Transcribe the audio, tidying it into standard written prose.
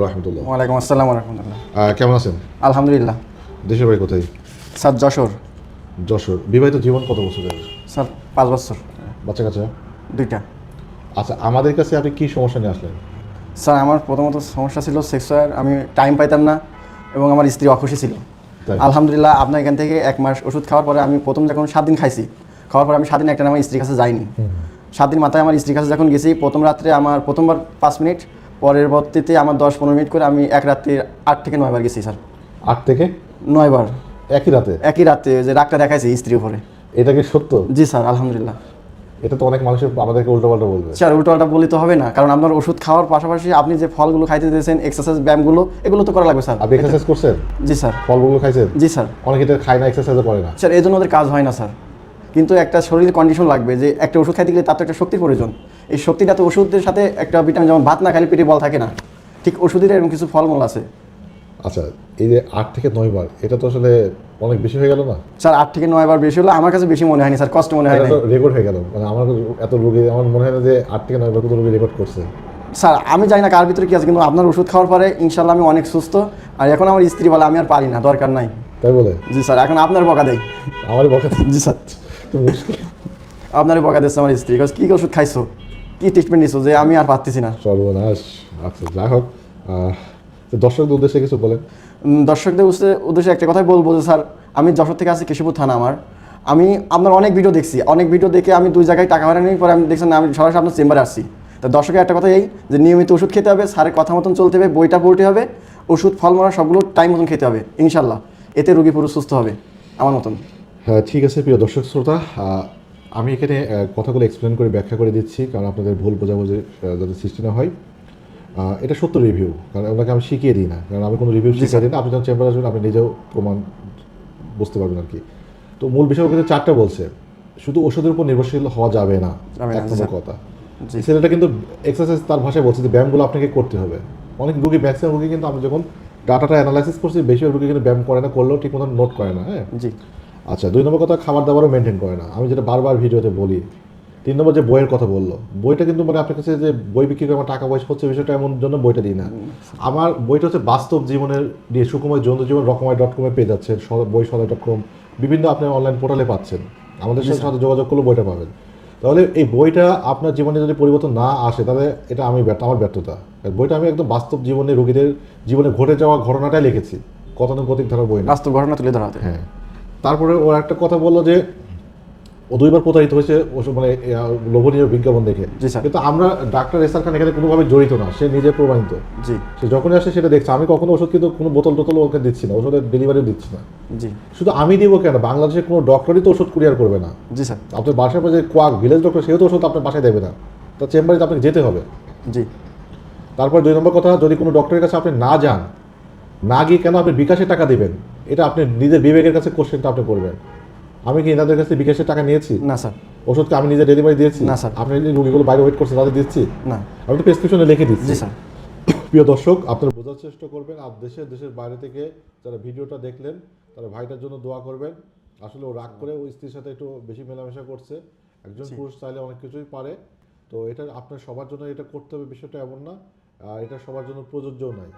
রাহমাতুল্লাহ। ওয়ালাইকুম আসসালাম রাহমাতুল্লাহ। কেমন আছেন? আলহামদুলিল্লাহ। দেশের বাড়ি কোথায়? স্যার যশোর। যশোর। বিবাহিত জীবন কত বছরের? স্যার 5 বছর। বাচ্চা কাচ্চা? 2টা। আচ্ছা, আমাদের কাছে আপনি কি সমস্যা নিয়ে আসলেন? স্যার আমার প্রথমত সমস্যা ছিল সেক্সুয়াল, আমি টাইম পাইতাম না এবং আমার স্ত্রী অখুশি ছিল। তাই? আলহামদুলিল্লাহ আপনার এখান থেকে 1 মাস ওষুধ খাওয়ার পরে আমি প্রথম যখন 7 দিন খাইছি, খাওয়ার পরে আমি 7 দিন একটা আমার স্ত্রীর কাছে যাইনি। 7 দিন মাথায় আমার স্ত্রীর কাছে যখন গেছি, প্রথম রাত্রে আমার প্রথমবার 5 মিনিট, পরবর্তীতে আমার 10-15 মিনিট করে আমি এক রাত্রে 8 থেকে 9 বার গেছি স্যার। 8 থেকে 9 বার একই রাতে? একই রাতে যে রাগটা দেখাইছি স্ত্রীর উপরে। এটা কি সত্য? জি স্যার, আলহামদুলিল্লাহ। এটা তো অনেক মানুষের আমাদেরকে উল্টোপাল্টা বলবে। স্যার উল্টোপাল্টা বলি তো হবে না, কারণ আপনার ওষুধ খাওয়ার পাশাপাশি আপনি যে ফলগুলো খাইতে দিয়েছেন, এক্সারসাইজ ব্যায়ামগুলো, এগুলো তো করা লাগবে স্যার। আপনি এক্সারসাইজ করছেন? জি স্যার। ফলগুলো খাইছেন? জি স্যার। অনেকে এটা খায় না, এক্সারসাইজও করে না। স্যার এই জন্য ওদের কাজ হয় না স্যার, কিন্তু একটা শরীরের কন্ডিশন লাগবে যে একটা ওষুধ খাইতে গেলে তার তো একটা শক্তির প্রয়োজন। এই শক্তিটা তো ওষুধের সাথে একটা ভিটামিন, যেমন ভাত না খালি পেটে বল থাকে না, ঠিক ওষুধের এরকম কিছু ফলমূল আছে। আচ্ছা, এই যে 8 থেকে 9 বার, এটা তো আসলে অনেক বেশি হয়ে গেল না? স্যার 8 থেকে 9 বার বেশি হলো আমার কাছে বেশি মনে হয়নি স্যার, কষ্ট মনে হয় এটা না। তো রেকর্ড হয়ে গেল। মানে আমার এত রোগী, আমার মনে হয় না যে 8 থেকে 9 বার কোনো রোগী রেকর্ড করছে। স্যার আমি জানি না কার ভিতরে কী আছে, কিন্তু আপনার ওষুধ খাওয়ার পরে ইনশাল্লাহ আমি অনেক সুস্থ। আর এখন আমার স্ত্রী বলে আমি আর পারি না, দরকার নাই। তাই বলে? জি স্যার, এখন আপনার বকা দেয়। আমারই বকা? জি স্যার, তো মুশকিল। আপনারই বকা দিচ্ছে আমার স্ত্রী, কী ওষুধ খাইছো, কী ট্রিটমেন্ট নিছো যে আমি আর পারতেছি না। সর্বনাশ। আচ্ছা, যাই হোক, তো দর্শকদের উদ্দেশ্যে কিছু বলেন। দর্শকদের উদ্দেশ্যে একটা কথাই বলবো যে স্যার, আমি যশোর থেকে আসি, কেশবপুর থানা আমার। আমি আপনার অনেক ভিডিও দেখছি, অনেক ভিডিও দেখে আমি 2 জায়গায় টাকা ভাড়া নিয়ে পরে আমি দেখছেন আমি সরাসরি আপনার চেম্বারে আসছি। তো দর্শকের একটা কথা এই যে নিয়মিত ওষুধ খেতে হবে, স্যারের কথা মতন চলতে হবে, বইটা পড়তে হবে, ওষুধ ফলমূল সবগুলো টাইম মতন খেতে হবে ইনশাল্লাহ। এতে রোগী পুরো সুস্থ হবে আমার মতন। হ্যাঁ, ঠিক আছে প্রিয় দর্শক শ্রোতা, আমি এখানে কথাগুলো এক্সপ্লেন করে ব্যাখ্যা করে দিচ্ছি, কারণ আপনাদের ভুল বোঝাবুঝি যাতে সৃষ্টি না হয়। এটা সত্য রিভিউ, কারণ ওনাকে আমি শিখিয়ে দিই না, কারণ আমি কোনো রিভিউ শিখিয়ে দিই না। আপনি যখন চেম্বারে আসবেন আপনি নিজেও প্রমাণ বুঝতে পারবেন আর কি। তো মূল বিষয় কিন্তু 4টা বলছে। শুধু ওষুধের উপর নির্ভরশীল হওয়া যাবে না, এক নম্বর কথা। ছেলেটা কিন্তু এক্সারসাইজ তার ভাষায় বলছে যে ব্যায়ামগুলো আপনাকে করতে হবে। অনেক রুগী, ম্যাক্সিমাম রুগী কিন্তু আমি যখন ডাটাটা অ্যানালাইসিস করছি, বেশিরভাগ রুগী কিন্তু ব্যায়াম করে না, করলেও ঠিক মতো নোট করে না। হ্যাঁ জি। আচ্ছা, 2 নম্বর কথা, খাবার দাবারও মেনটেন করে না, আমি যেটা বারবার ভিডিওতে বলি। 3 নম্বর যে বইয়ের কথা বললো, বইটা কিন্তু মানে আপনার কাছে যে বই বিক্রি করে আমার টাকা পয়সা হচ্ছে বিষয়টা এমন জন্য বইটা দিই না। আমার বইটা হচ্ছে বাস্তব জীবনের দিয়ে সুকুমার জন্তু জীবন রকমারি.com পেয়ে যাচ্ছেন, বই.com, বিভিন্ন আপনি অনলাইন পোর্টালে পাচ্ছেন। আমাদের সাথে যোগাযোগ করলে বইটা পাবেন। তাহলে এই বইটা আপনার জীবনে যদি পরিবর্তন না আসে, তাহলে এটা আমার ব্যর্থতা। বইটা আমি একদম বাস্তব জীবনে রোগীদের জীবনে ঘটে যাওয়া ঘটনাটাই লিখেছি, গতানুগতিক ধারার বই না। বাস্তব ঘটনা তুলে ধরা হতে। হ্যাঁ। তারপরে ও একটা কথা বললো যে ও 2 বার প্রতারিত হয়েছে মানে লোভনীয় বিজ্ঞাপন দেখে। জি স্যার। কিন্তু আমরা ডাক্তার এসআর খান এখানে কোনোভাবে জড়িত না, সে নিজে প্রমাণিত। জি। সে যখনই আসে সেটা দেখছে। আমি কখনো ওষুধ কিন্তু কোনো বোতল টোতল ওকে দিচ্ছি না, ওষুধের ডেলিভারিও দিচ্ছি না। জি। শুধু আমি দিব কেন, বাংলাদেশের কোনো ডক্টরই তো ওষুধ কুরিয়ার করবে না। জি স্যার। আপনার বাসার পর যে কোয়াক ভিলেজ ডক্টর, সেও তো ওষুধ আপনার বাসায় দেবে না, তার চেম্বারে আপনাকে যেতে হবে। জি। তারপর 2 নম্বর কথা, যদি কোনো ডক্টরের কাছে আপনি না যান, না গিয়ে কেন আপনি বিকাশে টাকা দিবেন, এটা আপনি নিজের বিবেকের কাছে কোশ্চেনটা আপনি করবেন। আমি কি এনাদের কাছে বিকাশের টাকা নিয়েছি? না স্যার। ওষুধকে আমি নিজে ডেলিভারি দিয়েছি? না স্যার। আপনি যে রোগীগুলো বাইরে ওয়েট করছে তাদের দিচ্ছি? না। আমি তো প্রেসক্রিপশনে লিখে দিচ্ছি। জি স্যার। প্রিয় দর্শক, আপনারা বোঝার চেষ্টা করবেন। আর দেশের বাইরে থেকে যারা ভিডিওটা দেখলেন, তারা ভাইটার জন্য দোয়া করবেন। আসলে ও রাগ করে ওই স্ত্রীর সাথে একটু বেশি মেলামেশা করছে। একজন পুরুষ চাইলে অনেক কিছুই পারে। তো এটা আপনার সবার জন্য এটা করতে হবে বিষয়টা এমন না, এটা সবার জন্য প্রযোজ্যও নয়।